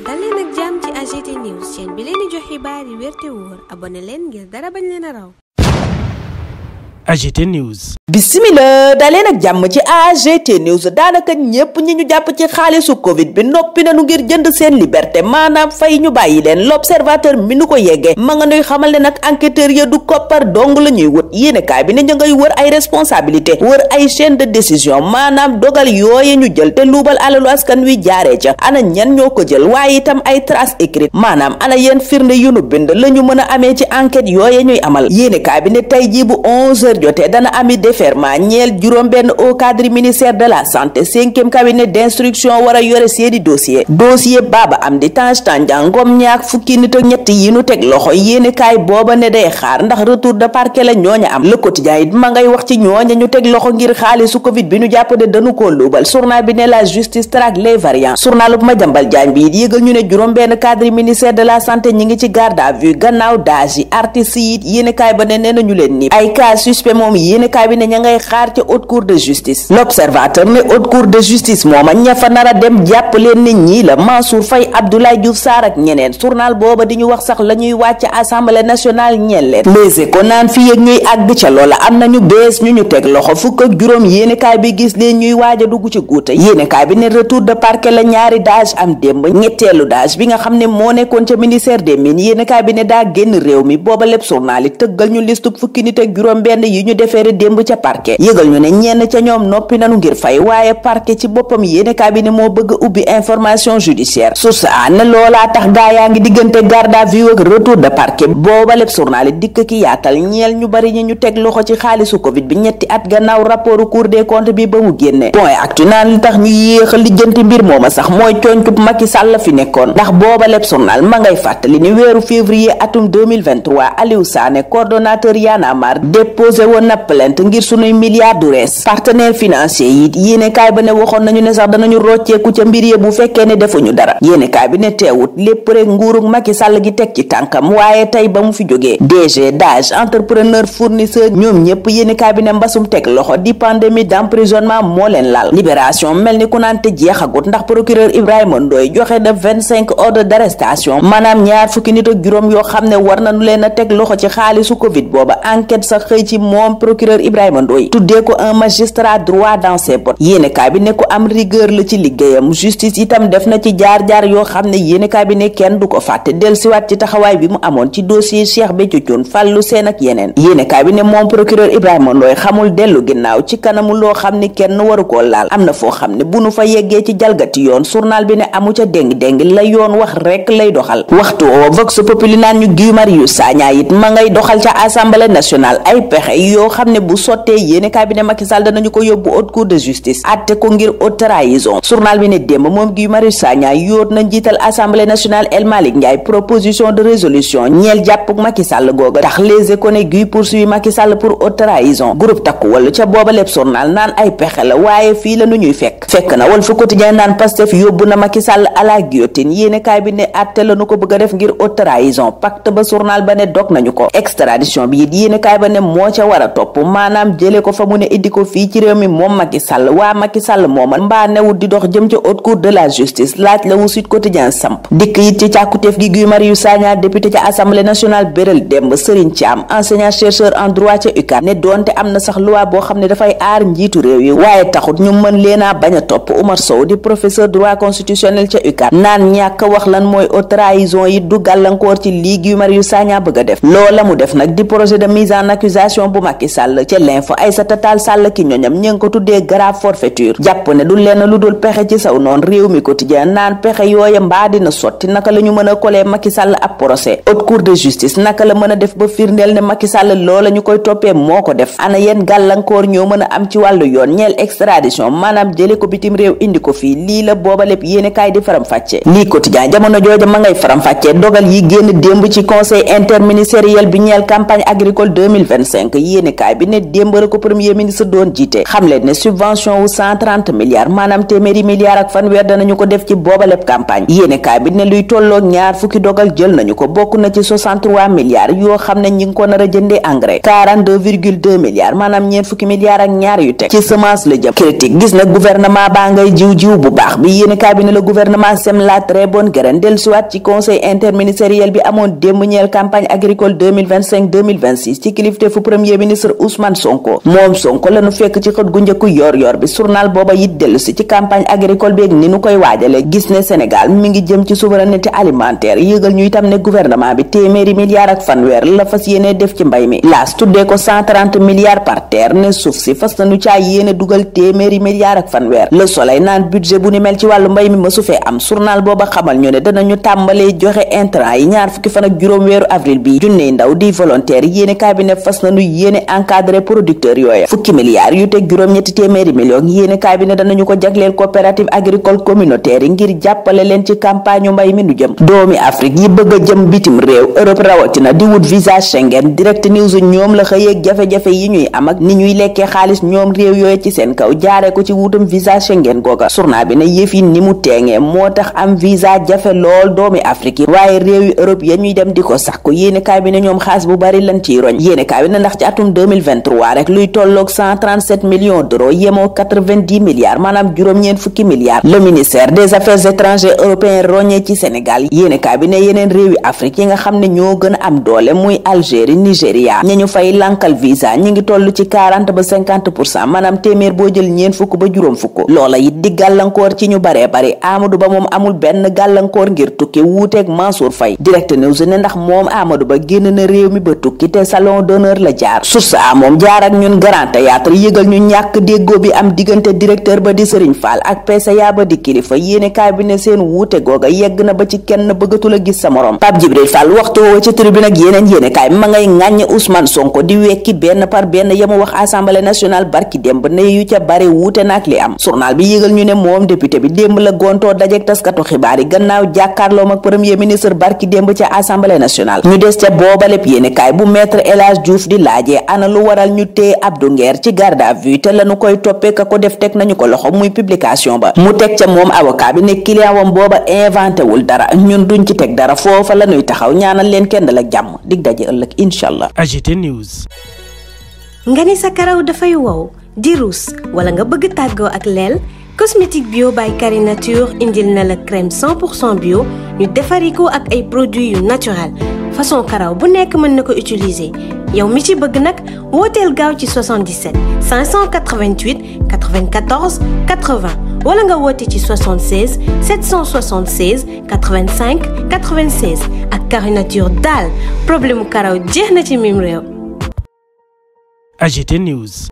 dal leen ak jàmm ci AGT News chaîne bi leen di jox xibaar yi wér te wóor abonné leen ngir dara bañ leen a raw. AGT News. Bismillah daleen ak jàmm ci AGT News. daanaka ñépp ñi ñu jàpp ci xaalisu covid bi noppi nañu ngir jënd seen liberté maanaam fay ñu bàyyi leen. L'Observateur mi nu ko yeggee ma nga nuy xamal ne nag enquêteurs ya du koppar dong la ñuy wët yéenekaay bi ne ñu ngay wër ay responsabilité wër ay chaîne de décision maanaam dogal yooye ñu jël te luubal alalu askan wi jaaree ca ana ñan ñoo ko jël waaye itam ay traces écrites maanaam ana yeen firnde yu nu bind la ñu mën a amee ci enquête yooye ñuy amal. yéenekaay bi ne tey jii bu 11h jotee dana ami déferment ñeel juróom benn au cadre ministère de la santé 5e cabinet d'instruction war a yore seeni dossier Baba Amdi Tange Tandian Ngom ñaak fukki nit ak ñett yi nu teg loxo yéenekaay booba ne day xaar ndax retour de parquet la ñooña am. Le Quotidien it ma ngay wax ci ñooña ñu teg loxo ngir xaalisu covid bi ñu jàpp ne dañu koo luubal. journal bi ne la justice traque les variants. journal bu Madiambal Diagne bi it yëgal ñu ne juróom benn cadre ministère de la santé ñi ngi ci garde à vue gannaaw daaj yi artistes yi it yéenekaay ba ne nee nañu leen ni ay cas suspect moom yéenekaay bi ne ña ngay xaar ca haute cour de justice. L'Observateur ne haute cour de justice mooma ña fa nar a dem jàpp leen ne ñii la Mansour Faye Abdoulaye Diouf Sarr ak ñeneen. journal booba di ñu wax sax la ñuy wàcc assemblée nationale ñeel leen. Les Échos naan fii ak ñuy àgg ca loola am nañu bees ñu teg loxo fukk ak juróom yéenekaay bi gis leen ñuy waaj a dugg ci guuta yéenekaay bi ne retour de parquet la ñaari daaj am démb ñetteelu daaj bi nga xam ne moo nekkoon ca ministère des mines yéenekaay bi ne daa génn réew mi booba lépp journal yi tëggal ñu listub fukki nit ak juróom benn yi ñu defeere démb ca parquet yëgal ñu ne ñenn ca ñoom noppi nanu ngir fay waaye parquet ci boppam yéenekaay bi ne moo bëgg ubbi information judiciaire source a ne loolaa tax gaa yaa ngi diggante garde à vue ak retour de parquet booba lépp journal yi dikk ki yaatal ñeel ñu bari ñi ñu teg loxo ci xaalisu covid bi ñetti at gannaaw rapport cour des comptes bi ba mu génne point actu naan li tax ñu yéex a lijjanti mbir mooma sax mooy cooñtub Macky Sall fi nekkoon ndax booba lépp journal ma ngay fàttali ni weeru février atum 2023 Aliou Sané coordonnateur Y'en a marre déposé woon na plainte ngir sunuy milliards du rees partenaire financier yi yéenekaay ba ne waxoon nañu ne sax danañu rocceeku ca mbir yi bu fekkee ne defuñu dara yéenekaay bi ne teewut lépp rek nguurug Macky Sall gi teg ci tànkam waaye tey ba mu fi jógee DG DAGE entrepreneur fournisseur ñoom ñépp yéenekaay bi ne mbasum teg loxo di pandémie d'emprisonnement moo leen laal libération mel ni ku naan te jeexagut ndax procureur Ibrahima Ndoye joxe na 25 ordres d'arrestation maanaam ñaar fukki nit ak juróom yoo xam ne war nañu leen a teg loxo ci xaalisu covid booba enquête sax xëy ci moom procureur Ibrahima Ndoye tuddee ko un magistrat droit dans ses bottes yéenekaay bi ne ko am rigueur la ci liggéeyam justice itam def na ci jaar-jaar yoo xam ne yéenekaay bi ne kenn du ko fàtte dellusiwaat ci taxawaay bi mu amoon ci dossier Cheikh Béthio Thioune Fallou Sène ak yeneen yéenekaay bi ne moom procureur Ibrahima Ndoye xamul dellu ginnaaw ci kanamu loo xam ni kenn waru koo laal am na foo xam ne bu nu fa yeggee ci jalgati yoon journal bi ne amu ca déng-déng la yoon wax rek lay doxal waxtu woo Vox Populi naan ñu Guy Marius Sagna it ma ngay doxal ca assemblée nationale ay pexe yoo xam ne bu sottee yéenekaay bi ne Macky Sall danañu ko yóbbu haute cour de justice atte ko ngir haute trahison journal bi ne démb moom Guy Marius Sagna yóot na njiital assemblée nationale El Malick Ndiaye proposition de résolution ñeel jàppuk Macky Sall googa tax Les Échos ne Guy poursuit Macky Sall pour haute trahison groupe takku wàllu ca booba lépp journal naan ay pexe la waaye fii la nu ñuy fekk na Walf Quotidien naan Pastef yóbbu na Macky Sall à la guillotine yéenekaay bi ne atte la nu ko bëgg a def ngir haute trahison pacte ba journal ba ne dog nañu ko extradition bi it yéenekaay ba ne moo ca war a topp maanaam jële ko fa mu ne indi ko fii ci réew mi moom Macky Sall waa Macky Sall mooma mbaa newut di dox jëm ca haute cour de la justice laaj la wu Sud Quotidien samp dikk it ci càkkuteef gi Guy Marius Sagna député ca assemblée nationale béral démb Serigne Thiam enseignant chercheur en droit ca UCAD ne doonte am na sax loi boo xam ne dafay aar njiitu réew yi waaye taxut ñu mën leena bañ a topp Oumar Sow di professeur droit constitutionnel ca UCAD naan ñàkk wax lan mooy haute trahison yi du gàllankoor ci lii Guy Marius Sagna bëgg a def loola mu def nag di projet de mise en accusation bu Macky Sall ca l'info Aïssata Tall Sall ki ñoñam ñi ngi ko tuddee grave forfaiture jàpp ne du lenn lu dul pexe ci saw noonu réew mi quotidien naan pexe yooya mbaa dina sotti naka la ñu mën a coller Macky Sall ab procès haute cour de justice naka la mën a def ba firndeel ne Macky Sall loola ñu koy toppee moo ko def ana yenn gàllankoor ñoo mën a am ci wàllu yoon ñeel extradition maanaam jële ko bitim réew indi ko fii lii la booba lépp yéene kaay di faram fàcce lii quotidien jamono jooja ma ngay faram fàcce dogal yi génn démb ci conseil interministériel bi ñeel campagne agricole 2025 yéenekaay bi ne démb ko premier ministre doon jiite xam leen ne subvention wu 130 milliards maanaam téeméeri milliards ak fanweer danañu ko def ci boobaleb campagne yéenekaay bi ne luy tolloog ñaar fukki dogal jël nañu ko bokk na ci 63 milliards yoo xam ne ñi ngi ko nar a jëndee engrais 42,2 milliards maanaam ñeent fukki milliards ak ñaar yu teg ci semence la jëm critique gis na gouvernement baa ngay jiw bu baax bi yéenekaay bi ne le gouvernement sème la très bonne graine dellusiwaat ci conseil interministériel bi amoon démb ñeel campagne agricole 2025-2026 ci kilifteefu premier ministre Ousmane Sonko moom Sonko lañu fekk ci xët gu njëkku yor bi journal booba it dellusi ci campagne agricole bi ak ni nu koy waajale gis ne Sénégal mi ngi jëm ci souveraineté alimentaire yëgal ñu itam ne gouvernement bi téeméeri milliards ak fanweer la fas yéene def ci mbay mi laas tuddee ko 130 milliards par terre ne suuf si fas nañu caa yéene dugal téeméeri milliards ak fanweer Le Soleil naan budget bu ni mel ci wàllu mbay mi mësu fee am journal booba xamal ñu ne danañu tàmbalee joxe intrant yi ñaar fukki fan ak juróom weeru avril bi junney ndaw di volontaire yéene cabinet fas nañu yéene encadré producteur yooya fukki milliards yu teg juróom-ñetti téeméeri millions yéene cabinet danañu ko jagleel coopérative agricole communautaire yi ngir jàppale leen ci campagne mbay mi nu jëm doomi Afrique yi bëgg a jëm bitim réew Europe rawatina di wut visa Schengen Direct News ñoom la xëyeeg jafe-jafe yi ñuy am ak ni ñuy lekkee xaalis ñoom réew yooyu ci seen kaw jaaree ko ci wutum visa Schengen googa journal bi ne yëf yi ni mu teengee moo tax am visa jafe lool doomi Afrique yi waaye réew yu Europe ya ñuy dem di ko sàkku yéene kaay bi ne ñoom xaas bu bari lan ciy roñ yéene kaay bi ne ndax ci atum 2023 rek luy tolloog 137 millions d'euros yemoo 90 milliards maanaam juróom-ñeent fukki milliards le ministère des affaires étrangères européen roñee ci Sénégal yéene kaay bi ne yeneen réew yu Afrique yi nga xam ne ñoo gën a am doole muy Algérie Nigéria ña ñu fay lankal visa ñi ngi toll ci 40 ba 50% maanaam téeméer boo jël ñeent fukk ba juróom fukk loola it di gàllankoor ci ñu baree bari Amadou Ba moom amul benn gàllankoor ngir tukki wuuteeg Mansour Faye Direct News ne ndax moom Amadou Ba génn na réew mi ba tukki te salon d'honneur la jaar source a moom jaar ak ñun Grand Théâtre yëgal ñu ñàkk déggoo bi am diggante directeur ba di Serigne Fall ak PCA ba di kilifa yéene kaay bi ne seen wuute googa yegg na ba ci kenn bëggatul a gis sa morom Pape Djibril Fall waxtu woowa ci tribune ak yeneen yéene kaay ma ngay ŋàññ Ousmane Sonko di wekki benn par benn yamu wax assemblée nationale barki démb ne yu ca bari wuute naak li am journal bi yëgal ñu ne moom député bi démb la gontoo dajeek taskatu xibaar yi gannaaw jàkkaarloom ak premier ministre barki démb ca assemblée nationale ñu des ca boobaleb yéene kaay bu maître El Hadj Diouf di laajee ana lu waral ñu téye Abdou Nguer ci garde à vue te lañu koy toppee ka ko def teg nañu ko loxo muy publication ba mu teg ca moom avocat bi ne client wam booba inventé wul dara ñun duñ ci teg dara foofa la ñuy taxaw ñaanal leen kenn dal ak jàmm dig daje ëllëg incha allah. AGT News. nga ni sa karaw dafay wow di ruus wala nga bëgg tàggoo ak leel cosmétique bio by Carinature indil na la crème 100% bio ñu defari ko ak ay produits yu naturel façon karaw bu nekk mën na ko utiliser yow mi ci bëgg nag wooteel gaaw ci 77 588 94 80 wala nga woote ci 76 776 85 96 ak Carinature daal problème mu karaw jeex na ci mim réew. AGT News.